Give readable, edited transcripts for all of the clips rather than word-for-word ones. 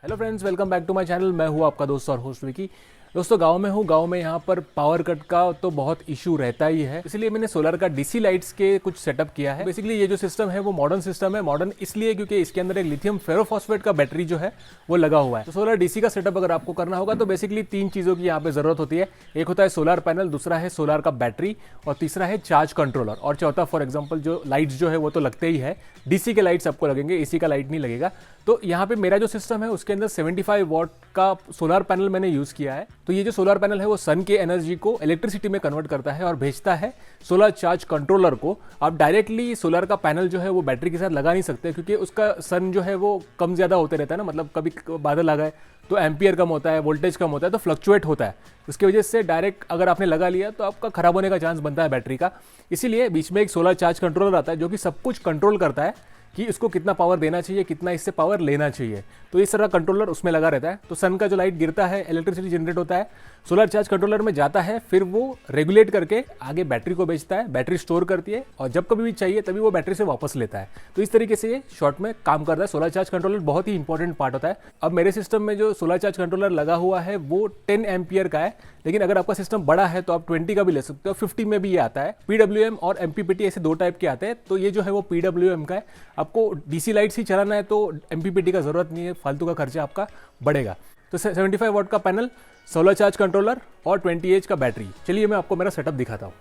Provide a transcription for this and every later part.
Hello friends, welcome back to my channel. मैं हूँ आपका दोस्त और होस्ट विकी। दोस्तों गांव में हूँ। गांव में यहाँ पर पावर कट का तो बहुत इशू रहता ही है, इसलिए मैंने सोलर का डीसी लाइट्स के कुछ सेटअप किया है। बेसिकली ये जो सिस्टम है वो मॉडर्न सिस्टम है। मॉडर्न इसलिए क्योंकि इसके अंदर एक लिथियम फेरोफॉस्फेट का बैटरी जो है वो लगा हुआ है। तो सोलर डीसी का सेटअप अगर आपको करना होगा तो बेसिकली तीन चीज़ों की यहाँ पे ज़रूरत होती है। एक होता है सोलर पैनल, दूसरा है सोलर का बैटरी और तीसरा है चार्ज कंट्रोलर, और चौथा फॉर एग्जाम्पल जो लाइट्स जो है वो तो लगते ही है। डीसी के लाइट्स आपको लगेंगे, एसी का लाइट नहीं लगेगा। तो यहाँ पे मेरा जो सिस्टम है उसके अंदर 75 वॉट का सोलर पैनल मैंने यूज़ किया है। तो ये जो सोलर पैनल है वो सन के एनर्जी को इलेक्ट्रिसिटी में कन्वर्ट करता है और भेजता है सोलर चार्ज कंट्रोलर को। आप डायरेक्टली सोलर का पैनल जो है वो बैटरी के साथ लगा नहीं सकते, क्योंकि उसका सन जो है वो कम ज़्यादा होते रहता है ना, मतलब कभी बादल आ गए तो एम्पियर कम होता है, वोल्टेज कम होता है, तो फ्लक्चुएट होता है। उसकी वजह से डायरेक्ट अगर आपने लगा लिया तो आपका खराब होने का चांस बनता है बैटरी का। इसीलिए बीच में एक सोलर चार्ज कंट्रोलर आता है जो कि सब कुछ कंट्रोल करता है कि इसको कितना पावर देना चाहिए, कितना इससे पावर लेना चाहिए। तो इस तरह कंट्रोलर उसमें लगा रहता है। तो सन का जो लाइट गिरता है, इलेक्ट्रिसिटी जनरेट होता है, सोलर चार्ज कंट्रोलर में जाता है, फिर वो रेगुलेट करके आगे बैटरी को बेचता है। बैटरी स्टोर करती है और जब कभी भी चाहिए तभी वो बैटरी से वापस लेता है। तो इस तरीके से ये शॉर्ट में काम करता है। सोलर चार्ज कंट्रोलर बहुत ही इंपॉर्टेंट पार्ट होता है। अब मेरे सिस्टम में जो सोलर चार्ज कंट्रोलर लगा हुआ है वो 10 एम्पियर का है, लेकिन अगर आपका सिस्टम बड़ा है तो आप 20 का भी ले सकते हो। 50 में भी ये आता है। PWM और MPPT ऐसे दो टाइप के आते हैं। तो ये जो है वो PWM का है। आपको डीसी लाइट्स ही चलाना है तो MPPT का जरूरत नहीं है, फालतू का खर्चा आपका बढ़ेगा। तो 75 वॉट का पैनल, सोलर चार्ज कंट्रोलर और 20 का बैटरी। चलिए मैं आपको मेरा सेटअप दिखाता हूँ।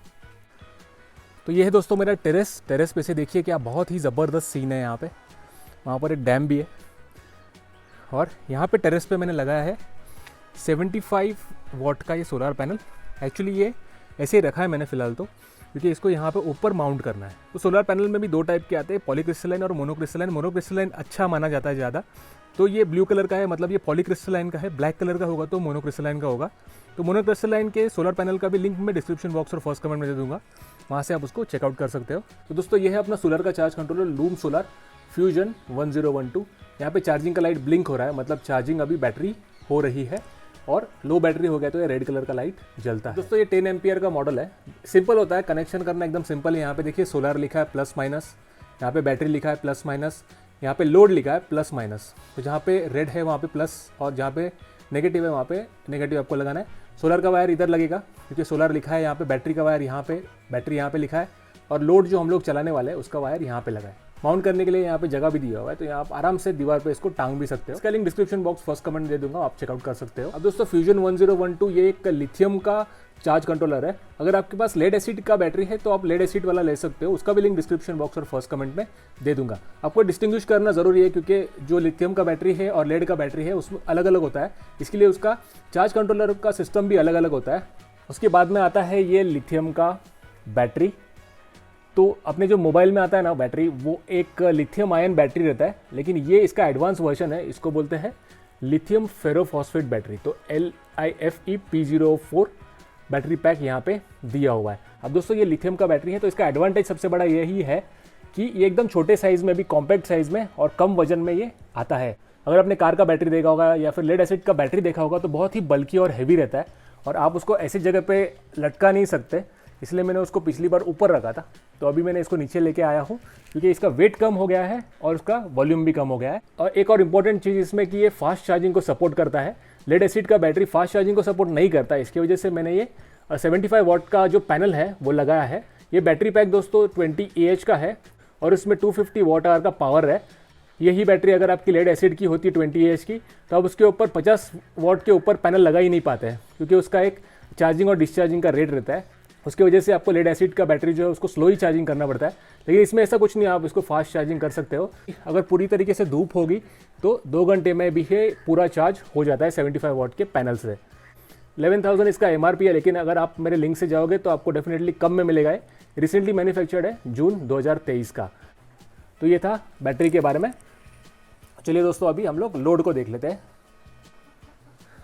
तो ये है दोस्तों मेरा टेरेस पे से देखिए क्या बहुत ही ज़बरदस्त सीन है यहाँ पे। वहाँ पर एक डैम भी है और यहाँ पे टेरेस पे मैंने लगाया है 75 वॉट का ये सोलर पैनल। एक्चुअली ये ऐसे ही रखा है मैंने फ़िलहाल तो, क्योंकि इसको यहाँ पे ऊपर माउंट करना है। तो सोलर पैनल में भी दो टाइप के आते हैं, पॉलीक्रिस्टलाइन और मोनोक्रिस्टलाइन। मोनोक्रिस्टलाइन अच्छा माना जाता है ज़्यादा। तो ये ब्लू कलर का है, मतलब ये पॉलीक्रिस्टलाइन का है। ब्लैक कलर का होगा तो मोनोक्रिस्टलाइन का होगा। तो मोनोक्रिस्टलाइन के सोलर पैनल का भी लिंक मैं डिस्क्रिप्शन बॉक्स और फर्स्ट कमेंट में दे दूंगा, वहाँ से आप उसको चेकआउट कर सकते हो। तो दोस्तों ये है अपना सोलर का charge controller loom solar fusion 1012। यहाँ पे चार्जिंग का लाइट ब्लिंक हो रहा है, मतलब चार्जिंग अभी बैटरी हो रही है। और लो बैटरी हो गया तो ये रेड कलर का लाइट जलता है। दोस्तों ये 10 एम्पियर का मॉडल है। सिंपल होता है, कनेक्शन करना एकदम सिंपल है। यहाँ पे देखिए सोलर लिखा है प्लस माइनस, यहाँ पे बैटरी लिखा है प्लस माइनस, यहाँ पे लोड लिखा है प्लस माइनस। तो जहाँ पे रेड है वहाँ पे प्लस और जहाँ पे नेगेटिव है वहाँ पे नेगेटिव आपको लगाना है। सोलर का वायर इधर लगेगा क्योंकि सोलर लिखा है यहाँ पे, बैटरी का वायर यहाँ पे, बैटरी यहाँ पे लिखा है, और लोड जो हम लोग चलाने वाले हैं उसका वायर यहाँ पे लगा है। माउंट करने के लिए यहाँ पे जगह भी दिया हुआ है, तो यहाँ आप आराम से दीवार पे इसको टांग भी सकते हो। इसका link description box first comment दे दूंगा, आप चेकआउट कर सकते हो। अब दोस्तों फ्यूजन 1012 ये एक लिथियम का चार्ज कंट्रोलर है। अगर आपके पास लेड एसिड का बैटरी है तो आप लेड एसिड वाला ले सकते हो, उसका भी लिंक डिस्क्रिप्शन बॉक्स और फर्स्ट कमेंट में दे दूंगा। आपको डिस्टिंग्विश करना जरूरी है क्योंकि जो लिथियम का बैटरी है और लेड का बैटरी है उसमें अलग अलग होता है, इसके लिए उसका चार्ज कंट्रोलर का सिस्टम भी अलग अलग होता है। उसके बाद में आता है ये लिथियम का बैटरी। तो अपने जो मोबाइल में आता है ना बैटरी, वो एक लिथियम आयन बैटरी रहता है, लेकिन ये इसका एडवांस वर्जन है। इसको बोलते हैं लिथियम फेरोफॉस्फेट बैटरी। तो LiFe P04 बैटरी पैक यहाँ पे दिया हुआ है। अब दोस्तों ये लिथियम का बैटरी है तो इसका एडवांटेज सबसे बड़ा यही है कि ये एकदम छोटे साइज़ में भी, कॉम्पैक्ट साइज़ में और कम वजन में ये आता है। अगर आपने कार का बैटरी देखा होगा या फिर लेड एसिड का बैटरी देखा होगा तो बहुत ही बल्कि और हैवी रहता है और आप उसको ऐसी जगह पे लटका नहीं सकते, इसलिए मैंने उसको पिछली बार ऊपर रखा था। तो अभी मैंने इसको नीचे लेके आया हूँ क्योंकि इसका वेट कम हो गया है और उसका वॉल्यूम भी कम हो गया है। और एक और इम्पॉर्टेंट चीज़ इसमें कि ये फास्ट चार्जिंग को सपोर्ट करता है। लेड एसिड का बैटरी फास्ट चार्जिंग को सपोर्ट नहीं करता, इसकी वजह से मैंने ये 75 वॉट का जो पैनल है वो लगाया है। ये बैटरी पैक दोस्तों 20 Ah का है और इसमें 250 वॉट आवर का पावर है। यही बैटरी अगर आपकी लेड एसिड की होती 20 Ah की तो आप उसके ऊपर 50 वॉट के ऊपर पैनल लगा ही नहीं पाते हैं, क्योंकि उसका एक चार्जिंग और डिस्चार्जिंग का रेट रहता है। उसकी वजह से आपको लेड एसिड का बैटरी जो है उसको स्लो ही चार्जिंग करना पड़ता है, लेकिन इसमें ऐसा कुछ नहीं, आप इसको फास्ट चार्जिंग कर सकते हो। अगर पूरी तरीके से धूप होगी तो 2 घंटे में भी ये पूरा चार्ज हो जाता है 75 वॉट के पैनल से। 11,000 इसका MRP है, लेकिन अगर आप मेरे लिंक से जाओगे तो आपको डेफिनेटली कम में मिलेगा। रिसेंटली मैन्युफैक्चर्ड है जून 2023 का। तो ये था बैटरी के बारे में। चलिए दोस्तों अभी हम लोग लोड को देख लेते हैं।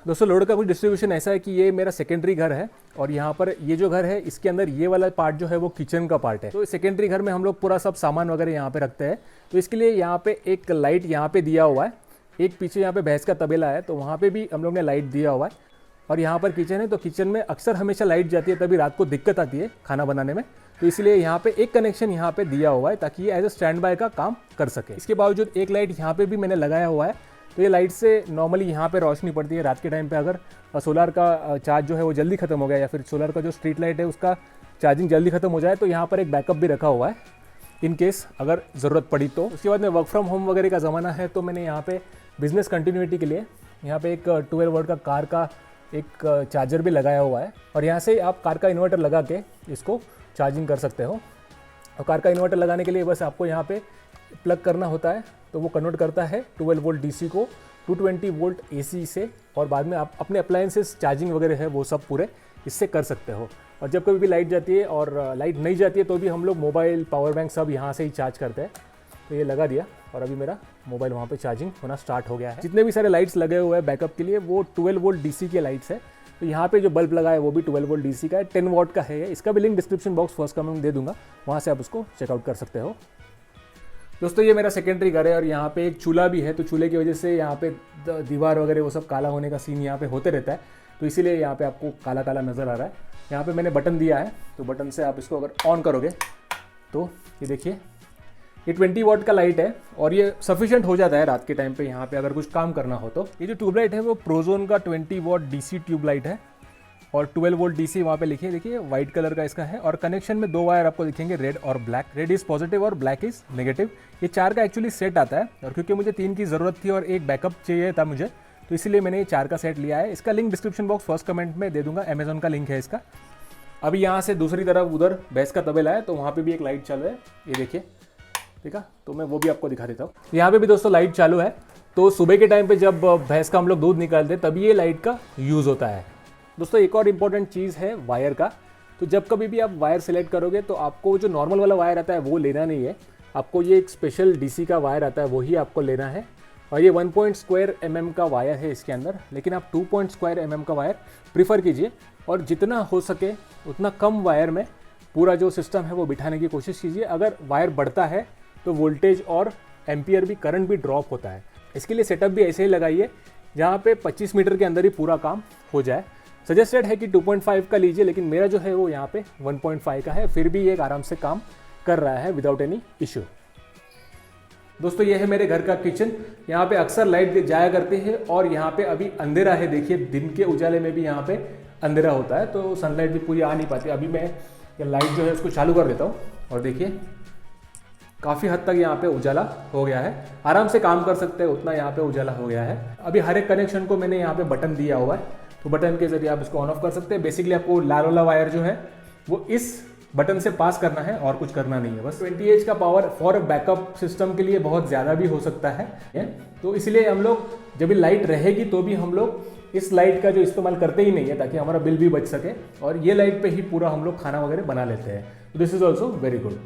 दोस्तों लोड का कुछ डिस्ट्रीब्यूशन ऐसा है कि ये मेरा सेकेंडरी घर है और यहाँ पर ये जो घर है इसके अंदर ये वाला पार्ट जो है वो किचन का पार्ट है। तो सेकेंडरी घर में हम लोग पूरा सब सामान वगैरह यहाँ पे रखते हैं। तो इसके लिए यहाँ पे एक लाइट यहाँ पे दिया हुआ है, एक पीछे यहाँ पे भैंस का तबेला है तो वहाँ पे भी हम लोग ने लाइट दिया हुआ है। और यहाँ पर किचन है तो किचन में अक्सर हमेशा लाइट जाती है, तभी रात को दिक्कत आती है खाना बनाने में। तो इसलिए यहाँ पे एक कनेक्शन यहाँ पे दिया हुआ है ताकि ये एज ए स्टैंड बाय का काम कर सके। इसके बावजूद एक लाइट यहाँ पे भी मैंने लगाया हुआ है तो ये लाइट से नॉर्मली यहाँ पे रोशनी पड़ती है रात के टाइम पे। अगर सोलर का चार्ज जो है वो जल्दी ख़त्म हो गया या फिर सोलर का जो स्ट्रीट लाइट है उसका चार्जिंग जल्दी ख़त्म हो जाए तो यहाँ पर एक बैकअप भी रखा हुआ है इन केस अगर ज़रूरत पड़ी तो। उसके बाद में वर्क फ्रॉम होम वगैरह का ज़माना है तो मैंने यहाँ पे बिज़नेस कंटिन्यूटी के लिए यहाँ पे एक 12 वोल्ट का कार का एक चार्जर भी लगाया हुआ है और यहाँ से आप कार का इन्वर्टर लगा के इसको चार्जिंग कर सकते हो। और कार का इन्वर्टर लगाने के लिए बस आपको यहाँ पे प्लग करना होता है तो वो कन्वर्ट करता है 12 वोल्ट डीसी को 220 वोल्ट एसी से और बाद में आप अपने अप्लायंसेस चार्जिंग वगैरह है वो सब पूरे इससे कर सकते हो। और जब कभी भी लाइट जाती है और लाइट नहीं जाती है तो भी हम लोग मोबाइल पावर बैंक सब यहाँ से ही चार्ज करते हैं। तो ये लगा दिया और अभी मेरा मोबाइल वहाँ पे चार्जिंग होना स्टार्ट हो गया है। जितने भी सारे लाइट्स लगे हुए हैं बैकअप के लिए वो 12 वोल्ट डीसी के लाइट्स है। तो यहाँ पे जो बल्ब लगा है वो भी 12 वोल्ट डीसी का है, 10 वॉट का है। इसका भी link description box first comment में दे दूंगा, वहाँ से आप उसको चेकआउट कर सकते हो। दोस्तों ये मेरा सेकेंडरी घर है और यहाँ पे एक चूल्हा भी है तो चूल्हे की वजह से यहाँ पे दीवार वगैरह वो सब काला होने का सीन यहाँ पे होते रहता है तो इसीलिए यहाँ पे आपको काला काला नज़र आ रहा है। यहाँ पे मैंने बटन दिया है तो बटन से आप इसको अगर ऑन करोगे तो ये देखिए ये 20 वॉट का लाइट है और ये सफिशिएंट हो जाता है रात के टाइम पे यहाँ पे अगर कुछ काम करना हो तो। ये जो ट्यूबलाइट है वो प्रोजोन का 20 वॉट डीसी ट्यूबलाइट है और 12 वोल्ट डीसी वहाँ पे लिखिए, देखिए वाइट कलर का इसका है और कनेक्शन में 2 वायर आपको दिखेंगे, रेड और ब्लैक। रेड इज़ पॉजिटिव और ब्लैक इज़ नेगेटिव। ये 4 का एक्चुअली सेट आता है और क्योंकि मुझे 3 की ज़रूरत थी और एक बैकअप चाहिए था मुझे तो इसीलिए मैंने ये 4 का सेट लिया है। इसका link description box first comment में दे दूंगा, अमेजोन का लिंक है इसका। अभी यहाँ से दूसरी तरफ उधर भैंस का तबेला है तो वहाँ पर भी एक लाइट चालू है, ये देखिए, ठीक है, तो मैं वो भी आपको दिखा देता हूँ। यहाँ पे भी दोस्तों लाइट चालू है तो सुबह के टाइम पे जब भैंस का हम लोग दूध निकालते हैं तभी ये लाइट का यूज़ होता है। दोस्तों एक और इम्पॉर्टेंट चीज़ है वायर का। तो जब कभी भी आप वायर सेलेक्ट करोगे तो आपको जो नॉर्मल वाला वायर आता है वो लेना नहीं है, आपको ये एक स्पेशल डीसी का वायर आता है वही आपको लेना है। और ये 1.2 mm का वायर है इसके अंदर, लेकिन आप 2.2 mm का वायर प्रीफर कीजिए और जितना हो सके उतना कम वायर में पूरा जो सिस्टम है वो बिठाने की कोशिश कीजिए। अगर वायर बढ़ता है तो वोल्टेज और एम्पियर भी, करंट भी ड्रॉप होता है। इसके लिए सेटअप भी ऐसे ही लगाइए जहाँ पे 25 मीटर के अंदर ही पूरा काम हो जाए। सजेस्टेड है कि 2.5 का लीजिए लेकिन मेरा जो है वो यहाँ पे 1.5 का है, फिर भी ये आराम से काम कर रहा है विदाउट एनी इशू। दोस्तों ये है मेरे घर का किचन। यहाँ पे अक्सर लाइट जाया करती है और यहाँ पे अभी अंधेरा है, देखिए दिन के उजाले में भी यहाँ पे अंधेरा होता है तो सनलाइट भी पूरी आ नहीं पाती। अभी मैं ये लाइट जो है उसको चालू कर देता हूँ और देखिए काफ़ी हद तक यहाँ पे उजाला हो गया है, आराम से काम कर सकते हैं, उतना यहाँ पे उजाला हो गया है। अभी हर एक कनेक्शन को मैंने यहाँ पे बटन दिया हुआ है तो बटन के जरिए आप इसको ऑन ऑफ कर सकते हैं। बेसिकली आपको लाल वाला वायर जो है वो इस बटन से पास करना है और कुछ करना नहीं है बस। 20H का पावर फॉर बैकअप सिस्टम के लिए बहुत ज़्यादा भी हो सकता है तो इसलिए हम लोग जब भी लाइट रहेगी तो भी हम लोग इस लाइट का जो इस्तेमाल करते ही नहीं है ताकि हमारा बिल भी बच सके और ये लाइट पे ही पूरा हम लोग खाना वगैरह बना लेते हैं। तो this is also very good.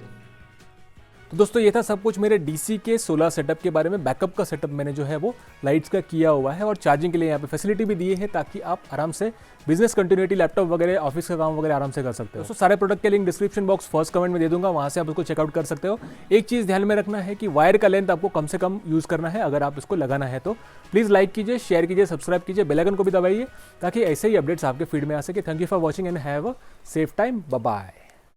तो दोस्तों ये था सब कुछ मेरे डीसी के सोलर सेटअप के बारे में। बैकअप का सेटअप मैंने जो है वो लाइट्स का किया हुआ है और चार्जिंग के लिए यहाँ पे फैसिलिटी भी दी है ताकि आप आराम से बिजनेस कंटिन्यूटी, लैपटॉप वगैरह, ऑफिस का काम वगैरह आराम से कर सकते हो। दोस्तों सारे प्रोडक्ट के link description box first comment में दे दूंगा, वहाँ से आप उसको चेकआउट कर सकते हो। एक चीज़ ध्यान में रखना है कि वायर का लेंथ आपको कम से कम यूज़ करना है अगर आप इसको लगाना है तो। प्लीज़ लाइक कीजिए, शेयर कीजिए, सब्सक्राइब कीजिए, बेल आइकन को भी दबाइए ताकि ऐसे ही अपडेट्स आपके फीड में आ सके। Thank you for watching and have a safe time. Bye bye.